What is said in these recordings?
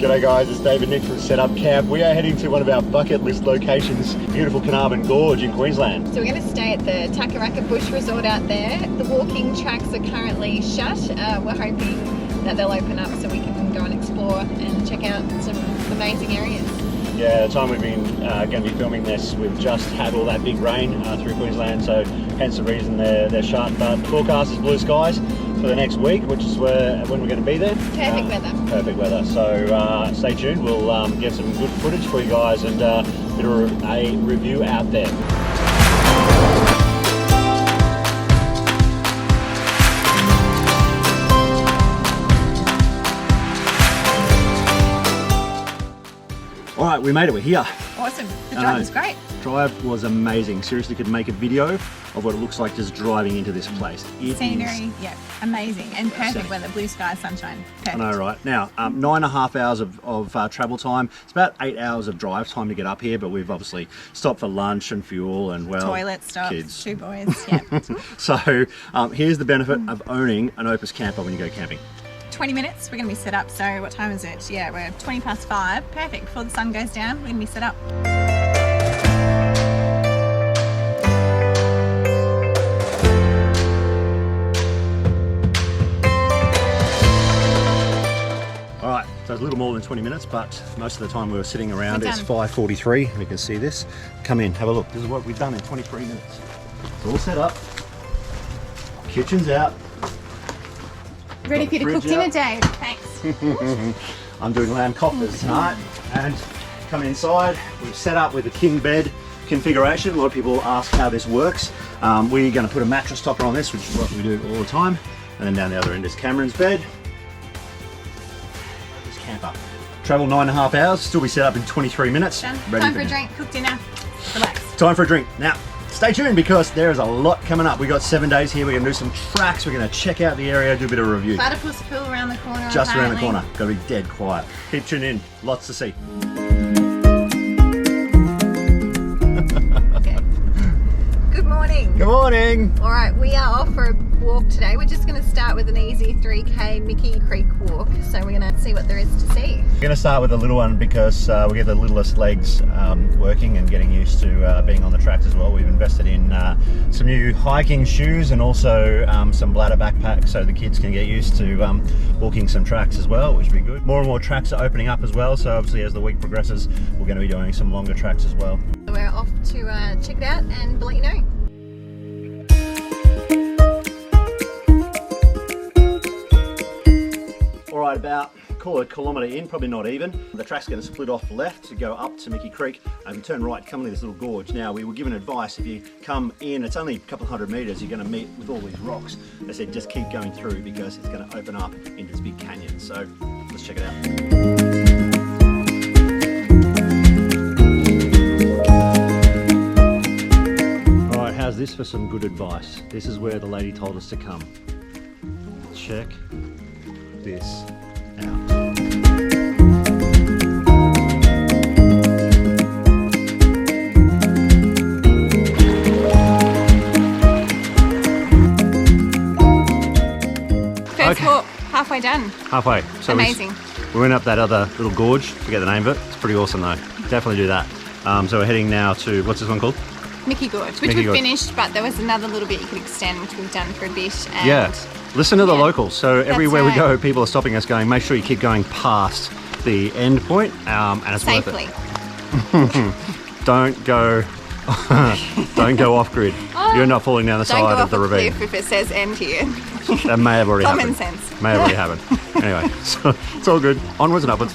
G'day guys, it's David Nick from Set Up Camp. We are heading to one of our bucket list locations, beautiful Carnarvon Gorge in Queensland. So we're going to stay at the Takarakka Bush Resort out there. The walking tracks are currently shut. We're hoping that they'll open up so we can go and explore and check out some amazing areas. Yeah, the time we've been going to be filming this, we've just had all that big rain through Queensland, so hence the reason they're shut. But the forecast is blue skies for the next week, which is when we're going to be there. Perfect weather. Perfect weather. So stay tuned. We'll get some good footage for you guys and a bit of a review out there. All right, we made it. We're here. Awesome. The drive was great. Drive was amazing. Seriously, could make a video of what it looks like just driving into this place. Scenery, yeah, amazing. And perfect weather, blue sky, sunshine. Perfect. I know, right? Now, 9.5 hours of travel time. It's about 8 hours of drive time to get up here, but we've obviously stopped for lunch and fuel and, well, toilet stops, kids. 2 boys, yeah. So here's the benefit of owning an Opus camper when you go camping. 20 minutes, we're going to be set up. So what time is it? Yeah, we're 20 past 5. Perfect. Before the sun goes down, we're going to be set up. All right, so it's a little more than 20 minutes, but most of the time we were sitting around. It's 5:43. We can see this. Come in, have a look. This is what we've done in 23 minutes. It's all set up. Kitchen's out. Ready for you to cook dinner, Dave. Thanks. I'm doing lamb coffers tonight, and come inside. We've set up with a king bed configuration. A lot of people ask how this works. We're going to put a mattress topper on this, which is what we do all the time. And then down the other end is Cameron's bed. This camper. Travel 9.5 hours. Still be set up in 23 minutes. Done. Time for a drink. Cook dinner. Relax. Time for a drink. Now, stay tuned because there is a lot coming up. We've got 7 days here. We're going to do some tracks. We're going to check out the area, do a bit of a review. Platypus pool around the corner. Just around the corner. Got to be dead quiet. Keep tuning in. Lots to see. Okay. Good morning. Good morning. All right, we are off for a walk today. We're just going to start with an easy 3K Mickey Creek walk. So we're going to see what there is to see. We're going to start with a little one because we get the littlest legs working and getting used to being on the tracks as well. We've invested in some new hiking shoes and also some bladder backpacks so the kids can get used to walking some tracks as well, which would be good. More and more tracks are opening up as well, so obviously as the week progresses we're going to be doing some longer tracks as well. So we're off to check it out and we'll let you know. Alright, about call it a kilometre in, probably not even. The track's going to split off left to go up to Mickey Creek and turn right, come into this little gorge. Now, we were given advice, if you come in, it's only a couple of 100 metres, you're going to meet with all these rocks. They said just keep going through because it's going to open up into this big canyon. So, let's check it out. Alright, how's this for some good advice? This is where the lady told us to come. Check this out. First walk, halfway done. Halfway. So amazing. We went up that other little gorge, forget the name of it. It's pretty awesome though. Definitely do that. So we're heading now to, what's this one called? Mickey Gorge, which we've finished, but there was another little bit you could extend, which we've done for a bit. And yeah. Listen to the locals. So everywhere we go, people are stopping us going, make sure you keep going past the end point, and it's safely. Worth it. Don't go off grid. You end up falling down the side of the ravine. Cliff if it says end here. That may have already happened. Common sense. May have already happened. Anyway, so it's all good. Onwards and upwards.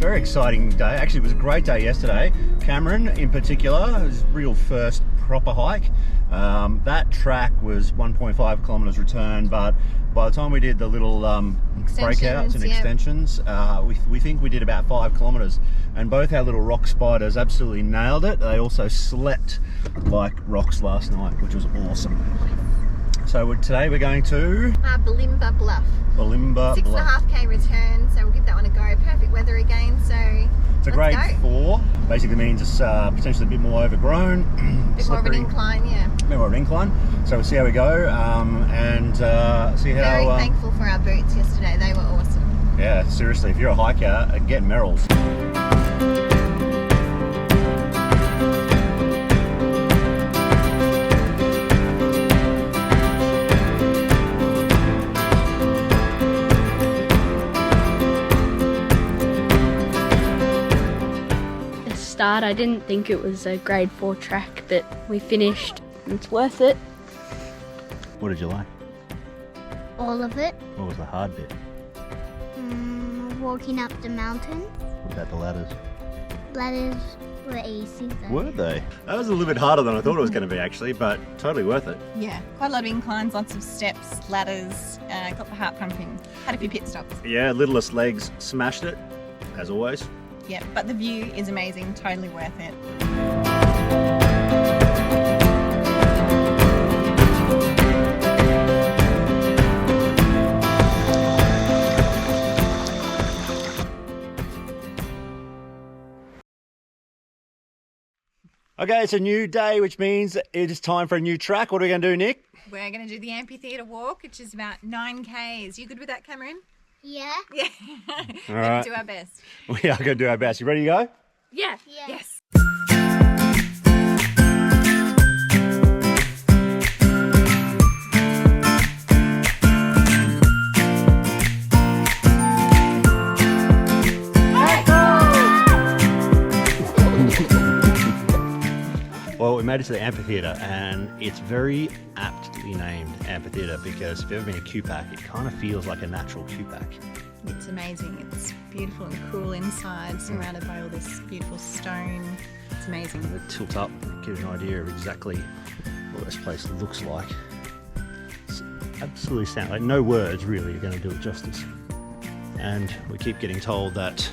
Very exciting day. Actually, it was a great day yesterday. Cameron, in particular, his real first proper hike. That track was 1.5 kilometers return, but by the time we did the little breakouts and extensions, we think we did about 5 kilometers. And both our little rock spiders absolutely nailed it. They also slept like rocks last night, which was awesome. So today we're going to Bluff. 6.5K return, so we'll give that one a go. Perfect weather again, so It's a grade 4. Basically means it's potentially a bit more overgrown. A bit more of an incline, yeah. A bit more of an incline. So we'll see how we go and see how... Very thankful for our boots yesterday. They were awesome. Yeah, seriously, if you're a hiker, get Merrell's. I didn't think it was a grade 4 track, but we finished and it's worth it. What did you like? All of it. What was the hard bit? Walking up the mountain. What about the ladders? Ladders were easy though. Were they? That was a little bit harder than I thought it was going to be actually, but totally worth it. Yeah, quite a lot of inclines, lots of steps, ladders, got the heart pumping, had a few pit stops. Yeah, littlest legs smashed it, as always. Yeah, but the view is amazing, totally worth it. Okay, it's a new day, which means it is time for a new track. What are we going to do, Nick? We're going to do the Amphitheater walk, which is about 9 k's. You good with that, Cameron? Yeah. Yeah. All We're right. going to do our best. We are going to do our best. You ready to go? Yeah. Yes. Well, we made it to the Amphitheater, and it's very aptly named Amphitheater because if you've ever been a Q-Pack, it kind of feels like a natural Q-Pack. It's amazing. It's beautiful and cool inside, surrounded by all this beautiful stone. It's amazing. We'll tilt up, give you an idea of exactly what this place looks like. It's absolutely sound like no words really are going to do it justice. And we keep getting told that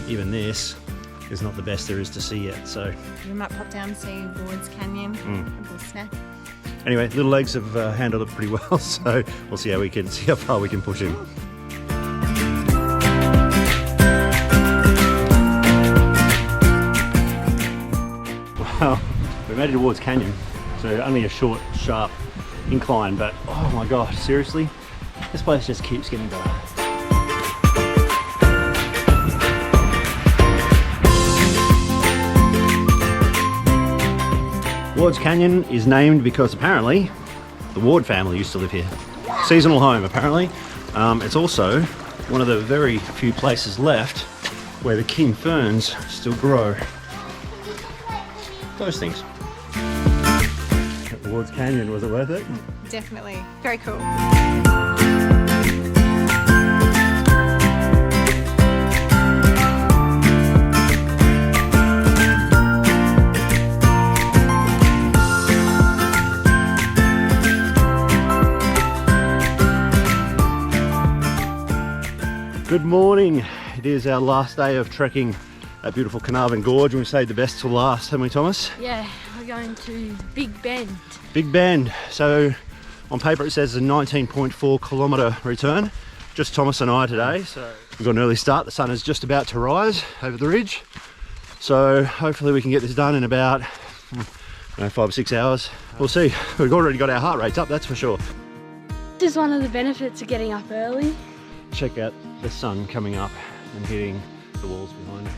even this is not the best there is to see yet. So We might pop down and see Ward's Canyon, have a little snack. anyway, little legs have handled it pretty well. So we'll see how far we can push him. Well, we made it towards Canyon, so only a short, sharp incline, but oh my gosh, seriously, this place just keeps getting better. Ward's Canyon is named because apparently the Ward family used to live here. Seasonal home, apparently. It's also one of the very few places left where the king ferns still grow. Those things. Ward's Canyon, was it worth it? Definitely. Very cool. Good morning. It is our last day of trekking at beautiful Carnarvon Gorge, and we saved the best till last, haven't we, Thomas? Yeah, we're going to Big Bend. Big Bend. So on paper it says a 19.4 kilometre return. Just Thomas and I today, so we've got an early start. The sun is just about to rise over the ridge. So hopefully we can get this done in about 5 or 6 hours. We'll see. We've already got our heart rates up, that's for sure. This is one of the benefits of getting up early. Check out the sun coming up and hitting the walls behind us.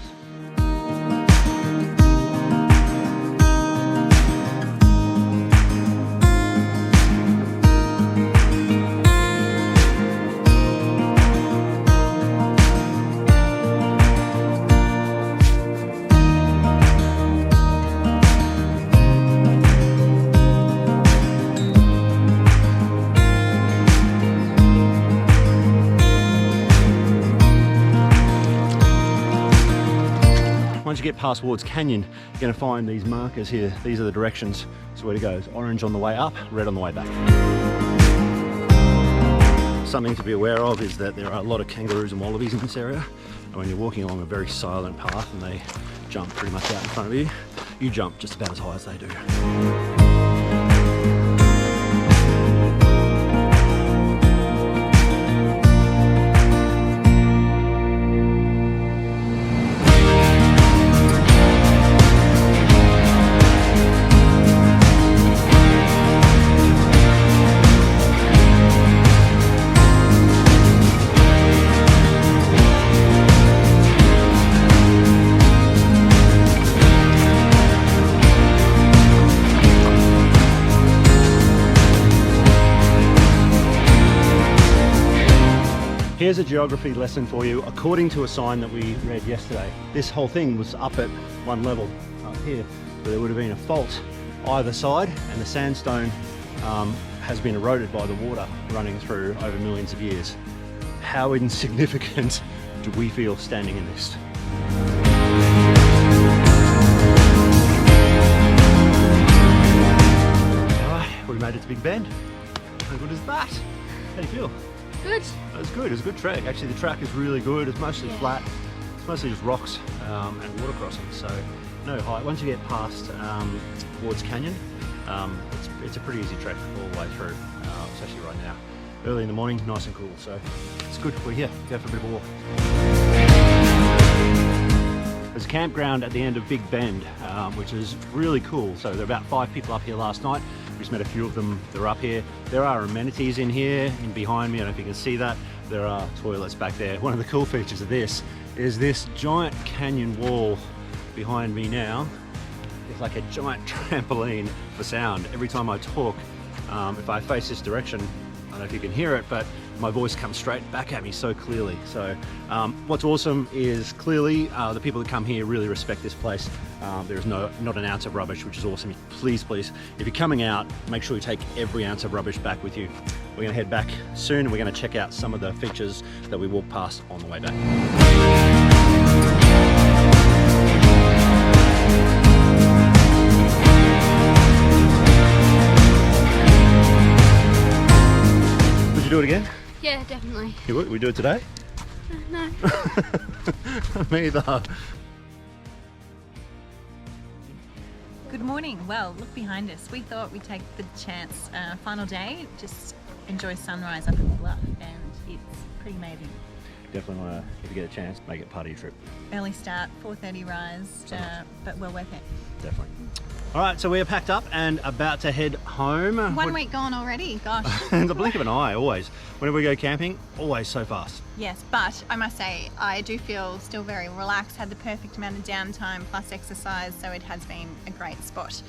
Once you get past Ward's Canyon, you're going to find these markers here. These are the directions. So where to go is orange on the way up, red on the way back. Something to be aware of is that there are a lot of kangaroos and wallabies in this area. And when you're walking along a very silent path and they jump pretty much out in front of you, you jump just about as high as they do. here's a geography lesson for you. According to a sign that we read yesterday, this whole thing was up at one level up here, but there would have been a fault either side, and the sandstone has been eroded by the water running through over millions of years. How insignificant do we feel standing in this? We made it to Big Bend. How good is that? How do you feel? Good. It was good. It was a good trek. Actually, the track is really good. It's mostly flat. It's mostly just rocks and water crossings. So no height. Once you get past Ward's Canyon, it's a pretty easy trek all the way through, especially right now. Early in the morning, nice and cool. So it's good. We're here. Go for a bit of a walk. There's a campground at the end of Big Bend, which is really cool. So there are about 5 people up here last night. We just met a few of them. They're up here. There are amenities in here, and behind me, I don't know if you can see that. There are toilets back there. One of the cool features of this is this giant canyon wall behind me now. It's like a giant trampoline for sound. Every time I talk, if I face this direction, I don't know if you can hear it, but my voice comes straight back at me so clearly. So what's awesome is clearly the people that come here really respect this place. There's not an ounce of rubbish, which is awesome. Please, please, if you're coming out, make sure you take every ounce of rubbish back with you. We're gonna head back soon, and we're gonna check out some of the features that we walked past on the way back. Would you do it again? Yeah, definitely. You would? We do it today? No. Me either. Good morning. Well, look behind us. We thought we'd take the chance, final day, just enjoy sunrise up at Bluff, and it's pretty amazing. Definitely want to, if you get a chance, make it part of your trip. Early start, 4:30 rise, but well worth it. Definitely. All right, so we are packed up and about to head home. 1 week gone already, gosh. In the blink of an eye, always. Whenever we go camping, always so fast. Yes, but I must say, I do feel still very relaxed, had the perfect amount of downtime plus exercise, so it has been a great spot.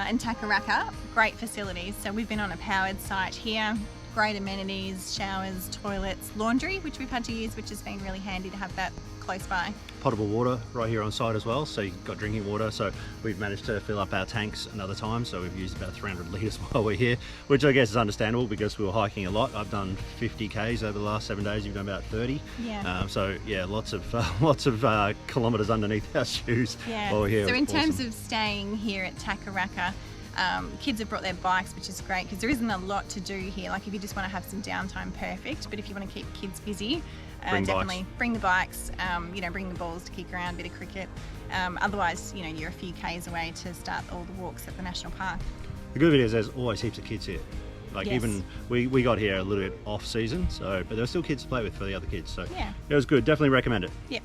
In Takarakka, great facilities. So we've been on a powered site here, great amenities, showers, toilets, laundry, which we've had to use, which has been really handy to have that close by. Potable water right here on site as well, so you've got drinking water. So we've managed to fill up our tanks another time, so we've used about 300 litres while we're here, which I guess is understandable because we were hiking a lot. I've done 50 Ks over the last 7 days. You've done about 30. Yeah. So yeah, lots of kilometres underneath our shoes while we're here. So in Awesome. terms of staying here at Takarakka, kids have brought their bikes, which is great because there isn't a lot to do here. Like if you just want to have some downtime, perfect. But if you want to keep kids busy, definitely bring the bikes. Bring the balls to kick around, a bit of cricket. Otherwise, you're a few Ks away to start all the walks at the national park. The good bit is there's always heaps of kids here. Like Yes. even we got here a little bit off season, but there were still kids to play with for the other kids. So Yeah. it was good. Definitely recommend it. Yep.